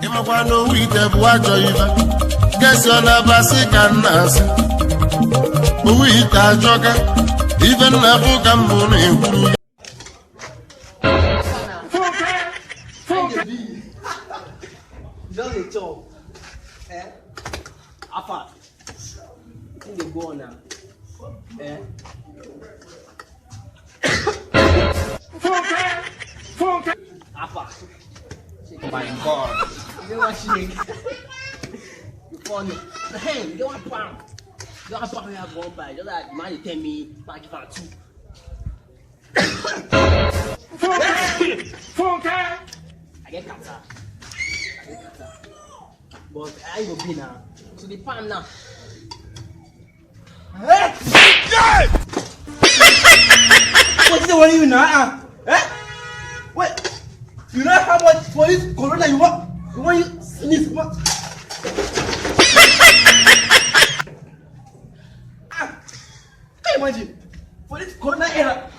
Imakwano wite bụ ajọ ife kesi ọ na-abasị ka nna asị wite ajọka ife nna bụ ka mbụ na-ekwuru Just a job. Afa. In the go now. Afa. My God. You know what she You funny. Hey, you don't want pound. You don't want pound we have one by. Just like man you tell me, man give her two. I get kata. But I ain't gonna be now. So the pan now. What's the one you now? Wait. You know how much for this corona you want? You want you sneeze? What? Can you imagine? For this corona era.